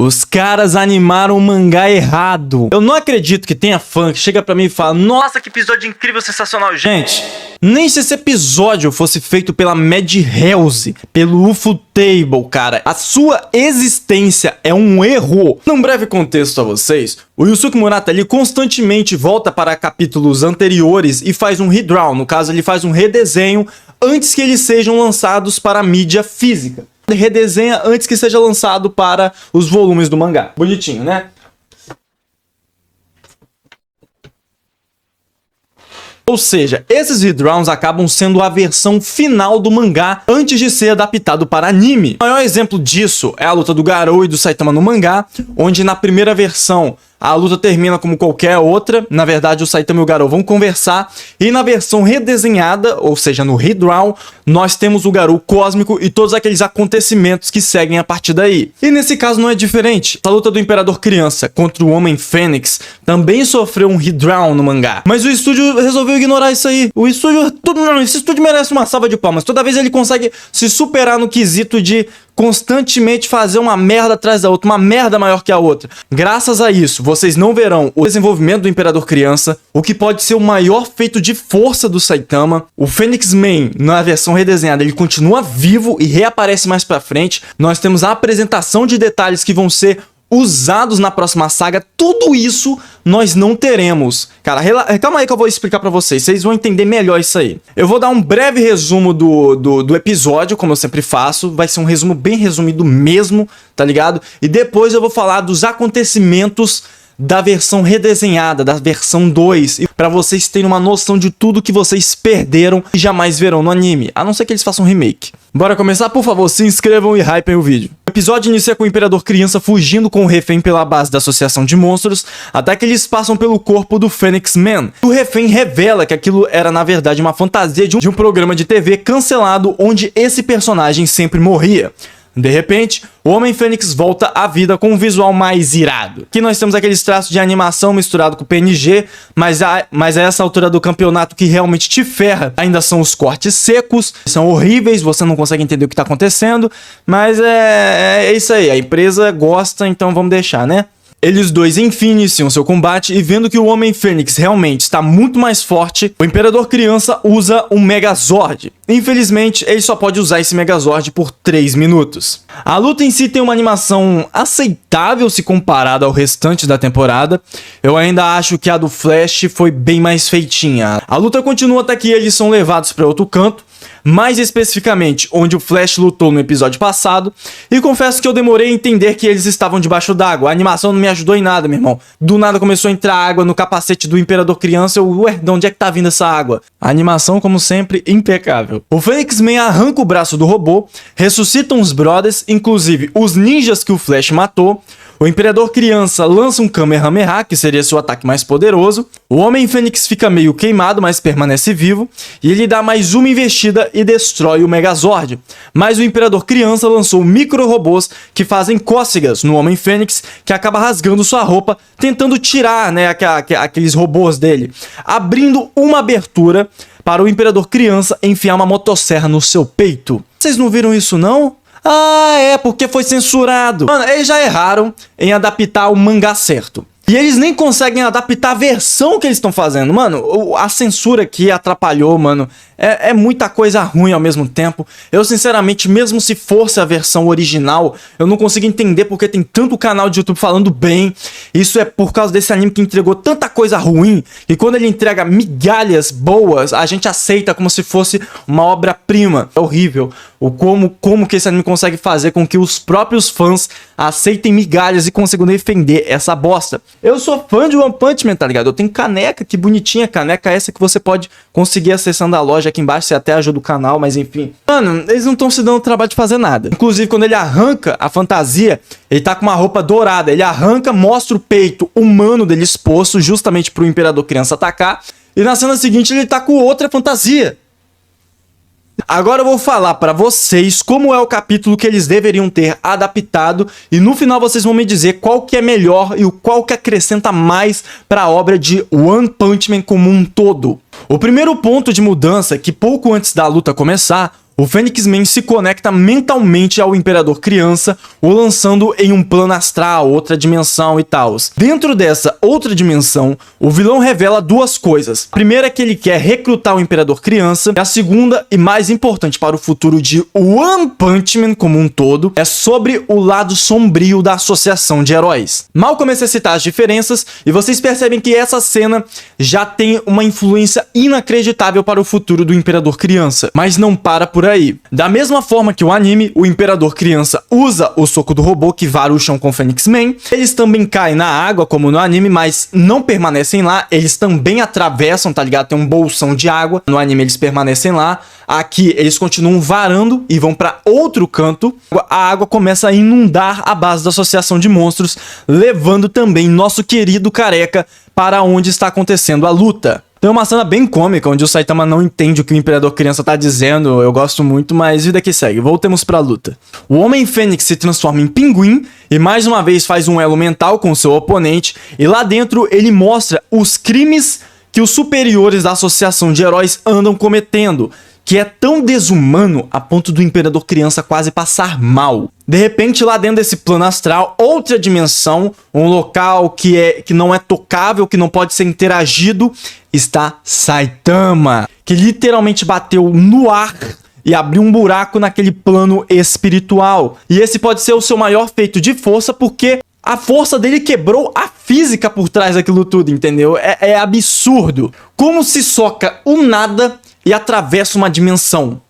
Os caras animaram o mangá errado. Eu não acredito que tenha fã que chega pra mim e fala: nossa, que episódio incrível, sensacional. Gente, nem se esse episódio fosse feito pela Madhouse, pelo Ufotable, cara, a sua existência é um erro. Num breve contexto a vocês, o Yusuke Murata, ele constantemente volta para capítulos anteriores e faz um redraw. No caso, ele faz um redesenho antes que eles sejam lançados para a mídia física. Redesenha antes que seja lançado para os volumes do mangá. Bonitinho, né? Ou seja, esses redraws acabam sendo a versão final do mangá antes de ser adaptado para anime. O maior exemplo disso é a luta do Garou e do Saitama no mangá, onde na primeira versão a luta termina como qualquer outra. Na verdade, o Saitama e o Garou vão conversar. E na versão redesenhada, ou seja, no redraw, nós temos o Garou cósmico e todos aqueles acontecimentos que seguem a partir daí. E nesse caso não é diferente. A luta do Imperador Criança contra o Homem Fênix também sofreu um redraw no mangá. Mas o estúdio resolveu ignorar isso aí. Esse estúdio merece uma salva de palmas. Toda vez ele consegue se superar no quesito de constantemente fazer uma merda atrás da outra, uma merda maior que a outra. Graças a isso, vocês não verão o desenvolvimento do Imperador Criança, o que pode ser o maior feito de força do Saitama. O Phoenix Man, na versão redesenhada, ele continua vivo e reaparece mais pra frente. Nós temos a apresentação de detalhes que vão ser usados na próxima saga. Tudo isso nós não teremos. Cara, calma aí que eu vou explicar pra vocês. Vocês vão entender melhor isso aí. Eu vou dar um breve resumo do episódio, como eu sempre faço. Vai ser um resumo bem resumido mesmo, tá ligado? E depois eu vou falar dos acontecimentos da versão redesenhada, da versão 2, pra vocês terem uma noção de tudo que vocês perderam e jamais verão no anime, a não ser que eles façam um remake. Bora começar? Por favor, se inscrevam e hypem o vídeo. O episódio inicia com o Imperador Criança fugindo com o refém pela base da Associação de Monstros, até que eles passam pelo corpo do Phoenix Man. O refém revela que aquilo era na verdade uma fantasia de um programa de TV cancelado onde esse personagem sempre morria. De repente, o Homem Fênix volta à vida com um visual mais irado. Aqui nós temos aqueles traços de animação misturado com PNG, mas a essa altura do campeonato que realmente te ferra ainda são os cortes secos, são horríveis, você não consegue entender o que está acontecendo, mas é isso aí, a empresa gosta, então vamos deixar, né? Eles dois enfim iniciam seu combate e vendo que o Homem Fênix realmente está muito mais forte, o Imperador Criança usa um Megazord. Infelizmente, ele só pode usar esse Megazord por 3 minutos. A luta em si tem uma animação aceitável se comparada ao restante da temporada. Eu ainda acho que a do Flash foi bem mais feitinha. A luta continua até que eles são levados para outro canto, mais especificamente onde o Flash lutou no episódio passado, e confesso que eu demorei a entender que eles estavam debaixo d'água. A animação não me ajudou em nada, meu irmão. Do nada começou a entrar água no capacete do Imperador Criança. Ué, de onde é que tá vindo essa água? A animação, como sempre, impecável. O Phoenix Man arranca o braço do robô, ressuscitam os brothers, inclusive os ninjas que o Flash matou. O Imperador Criança lança um Kamehameha, que seria seu ataque mais poderoso. O Homem Fênix fica meio queimado, mas permanece vivo. E ele dá mais uma investida e destrói o Megazord. Mas o Imperador Criança lançou micro-robôs que fazem cócegas no Homem Fênix, que acaba rasgando sua roupa, tentando tirar, né, aqueles robôs dele. Abrindo uma abertura para o Imperador Criança enfiar uma motosserra no seu peito. Vocês não viram isso, não? Ah, é, porque foi censurado. Mano, eles já erraram em adaptar o mangá certo. E eles nem conseguem adaptar a versão que eles estão fazendo. Mano, a censura aqui atrapalhou, mano. É muita coisa ruim ao mesmo tempo. Eu, sinceramente, mesmo se fosse a versão original, eu não consigo entender porque tem tanto canal de YouTube falando bem. Isso é por causa desse anime que entregou tanta coisa ruim, e quando ele entrega migalhas boas, a gente aceita como se fosse uma obra-prima. É horrível como que esse anime consegue fazer com que os próprios fãs aceitem migalhas e consigam defender essa bosta. Eu sou fã de One Punch Man, tá ligado? Eu tenho caneca, que bonitinha caneca essa que você pode conseguir acessando a loja aqui embaixo, você até ajuda o canal, mas enfim. Mano, eles não estão se dando o trabalho de fazer nada. Inclusive, quando ele arranca a fantasia, ele tá com uma roupa dourada. Ele arranca, mostra o peito humano dele exposto, justamente pro Imperador Criança atacar. E na cena seguinte, ele tá com outra fantasia. Agora eu vou falar pra vocês como é o capítulo que eles deveriam ter adaptado, e no final vocês vão me dizer qual que é melhor e o qual que acrescenta mais pra obra de One Punch Man como um todo. O primeiro ponto de mudança é que pouco antes da luta começar, o Fênix Man se conecta mentalmente ao Imperador Criança, o lançando em um plano astral, outra dimensão e tal. Dentro dessa outra dimensão, o vilão revela duas coisas. A primeira é que ele quer recrutar o Imperador Criança, e a segunda, e mais importante para o futuro de One Punch Man como um todo, é sobre o lado sombrio da associação de heróis. Mal comecei a citar as diferenças, e vocês percebem que essa cena já tem uma influência inacreditável para o futuro do Imperador Criança, mas não para por aí. Da mesma forma que o anime, o Imperador Criança usa o soco do robô que vara o chão com o Fênix Man, eles também caem na água como no anime, mas não permanecem lá, eles também atravessam, tá ligado? Tem um bolsão de água, no anime eles permanecem lá, aqui eles continuam varando e vão para outro canto, a água começa a inundar a base da Associação de Monstros, levando também nosso querido Careca para onde está acontecendo a luta. Tem uma cena bem cômica, onde o Saitama não entende o que o Imperador Criança tá dizendo, eu gosto muito, mas vida que segue, voltemos pra luta. O Homem Fênix se transforma em pinguim, e mais uma vez faz um elo mental com seu oponente, e lá dentro ele mostra os crimes que os superiores da Associação de Heróis andam cometendo, que é tão desumano a ponto do Imperador Criança quase passar mal. De repente, lá dentro desse plano astral, outra dimensão, um local que não é tocável, que não pode ser interagido, está Saitama, que literalmente bateu no ar e abriu um buraco naquele plano espiritual. E esse pode ser o seu maior feito de força, porque a força dele quebrou a física por trás daquilo tudo, entendeu? É absurdo. Como se soca o nada e atravessa uma dimensão.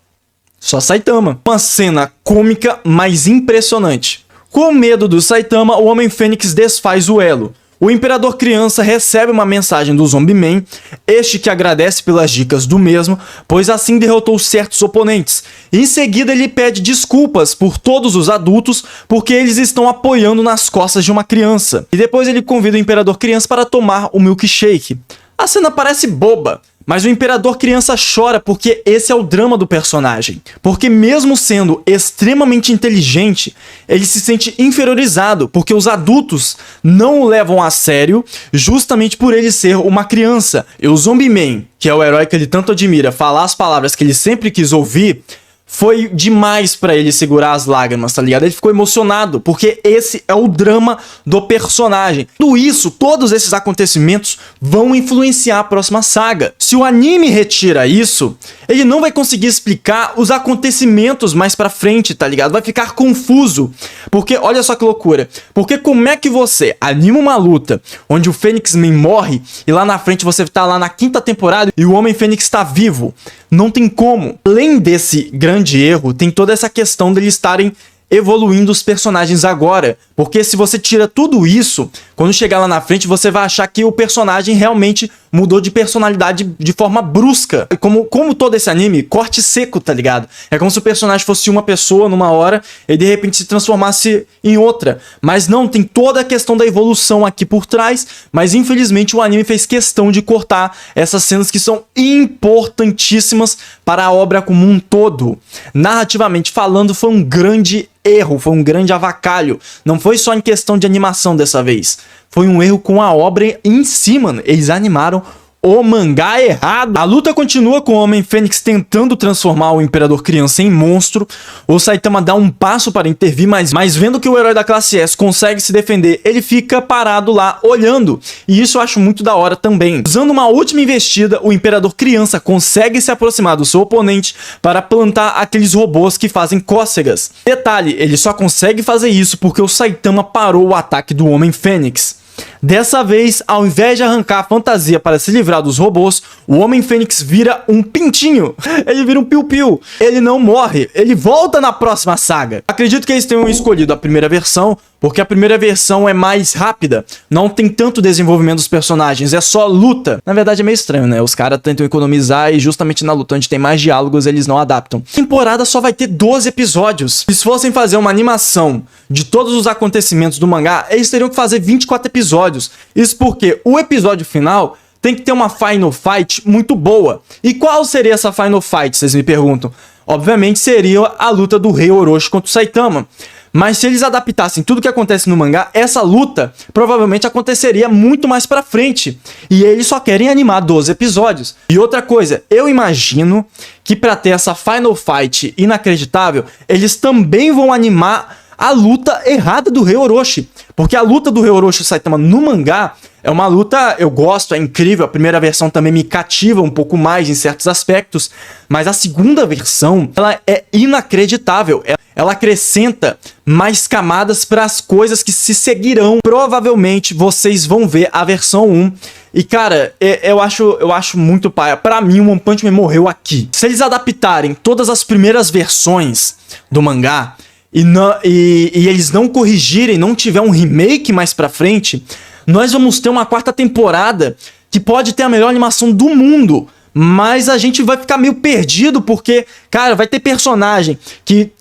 Só Saitama. Uma cena cômica, mas impressionante. Com medo do Saitama, o Homem Fênix desfaz o elo. O Imperador Criança recebe uma mensagem do Zombie Man, este que agradece pelas dicas do mesmo, pois assim derrotou certos oponentes. Em seguida ele pede desculpas por todos os adultos, porque eles estão apoiando nas costas de uma criança. E depois ele convida o Imperador Criança para tomar o milkshake. A cena parece boba, mas o Imperador Criança chora porque esse é o drama do personagem. Porque mesmo sendo extremamente inteligente, ele se sente inferiorizado, porque os adultos não o levam a sério justamente por ele ser uma criança. E o Zombie Man, que é o herói que ele tanto admira, falar as palavras que ele sempre quis ouvir, foi demais pra ele segurar as lágrimas, tá ligado? Ele ficou emocionado, porque esse é o drama do personagem. Tudo isso, todos esses acontecimentos vão influenciar a próxima saga. Se o anime retira isso, ele não vai conseguir explicar os acontecimentos mais pra frente, tá ligado? Vai ficar confuso. Porque, olha só que loucura. Porque como é que você anima uma luta onde o Fênix Man morre e lá na frente você tá lá na 5ª temporada e o Homem Fênix tá vivo? Não tem como. Além desse grande erro, tem toda essa questão deles estarem evoluindo os personagens agora. Porque se você tira tudo isso, quando chegar lá na frente, você vai achar que o personagem realmente mudou de personalidade de forma brusca. Como todo esse anime, corte seco, tá ligado? É como se o personagem fosse uma pessoa numa hora e de repente se transformasse em outra. Mas não, tem toda a questão da evolução aqui por trás, mas infelizmente o anime fez questão de cortar essas cenas que são importantíssimas para a obra como um todo. Narrativamente falando, foi um grande erro, foi um grande avacalho. Não foi só em questão de animação dessa vez. Foi um erro com a obra em si, mano. Eles animaram o mangá errado. A luta continua com o Homem Fênix tentando transformar o Imperador Criança em monstro. O Saitama dá um passo para intervir, mas vendo que o herói da classe S consegue se defender, ele fica parado lá olhando. E isso eu acho muito da hora também. Usando uma última investida, o Imperador Criança consegue se aproximar do seu oponente para plantar aqueles robôs que fazem cócegas. Detalhe, ele só consegue fazer isso porque o Saitama parou o ataque do Homem Fênix. Dessa vez, ao invés de arrancar a fantasia para se livrar dos robôs, o Homem Fênix vira um pintinho. Ele vira um piu-piu. Ele não morre, ele volta na próxima saga. Acredito que eles tenham escolhido a primeira versão, porque a primeira versão é mais rápida. Não tem tanto desenvolvimento dos personagens, é só luta. Na verdade é meio estranho, né? Os caras tentam economizar e justamente na luta onde tem mais diálogos eles não adaptam. A temporada só vai ter 12 episódios. Se fossem fazer uma animação de todos os acontecimentos do mangá, eles teriam que fazer 24 episódios. Isso porque o episódio final tem que ter uma Final Fight muito boa. E qual seria essa Final Fight, vocês me perguntam? Obviamente seria a luta do Rei Orochi contra o Saitama. Mas se eles adaptassem tudo que acontece no mangá, essa luta provavelmente aconteceria muito mais pra frente. E eles só querem animar 12 episódios. E outra coisa, eu imagino que pra ter essa Final Fight inacreditável, eles também vão animar a luta errada do Rei Orochi. Porque a luta do Rei Orochi e Saitama no mangá é uma luta, eu gosto, é incrível. A primeira versão também me cativa um pouco mais em certos aspectos. Mas a segunda versão, ela é inacreditável. Ela acrescenta mais camadas para as coisas que se seguirão. Provavelmente vocês vão ver a versão 1. E cara, eu acho muito paia. Pra mim, o One Punch Man morreu aqui. Se eles adaptarem todas as primeiras versões do mangá e eles não corrigirem, não tiver um remake mais pra frente, nós vamos ter uma quarta temporada que pode ter a melhor animação do mundo. Mas a gente vai ficar meio perdido porque, cara, vai ter personagem que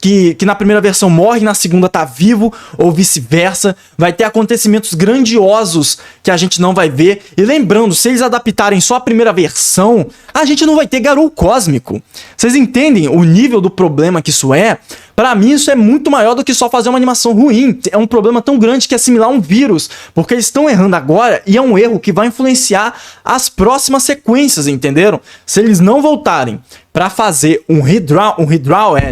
na primeira versão morre, na segunda tá vivo, ou vice-versa. Vai ter acontecimentos grandiosos que a gente não vai ver. E lembrando, se eles adaptarem só a primeira versão, a gente não vai ter Garou Cósmico. Vocês entendem o nível do problema que isso é? Pra mim, isso é muito maior do que só fazer uma animação ruim. É um problema tão grande que é assimilar um vírus. Porque eles estão errando agora e é um erro que vai influenciar as próximas sequências, entenderam? Se eles não voltarem pra fazer um redraw,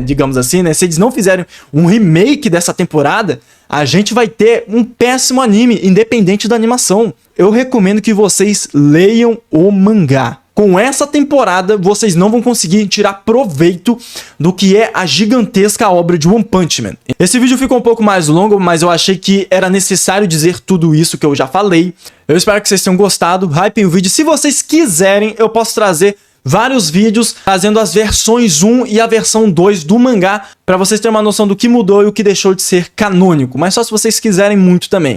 digamos assim, né? Se eles não fizerem um remake dessa temporada, a gente vai ter um péssimo anime, independente da animação. Eu recomendo que vocês leiam o mangá. Com essa temporada, vocês não vão conseguir tirar proveito do que é a gigantesca obra de One Punch Man. Esse vídeo ficou um pouco mais longo, mas eu achei que era necessário dizer tudo isso que eu já falei. Eu espero que vocês tenham gostado, hypem o vídeo. Se vocês quiserem, eu posso trazer vários vídeos trazendo as versões 1 e a versão 2 do mangá, para vocês terem uma noção do que mudou e o que deixou de ser canônico. Mas só se vocês quiserem muito também.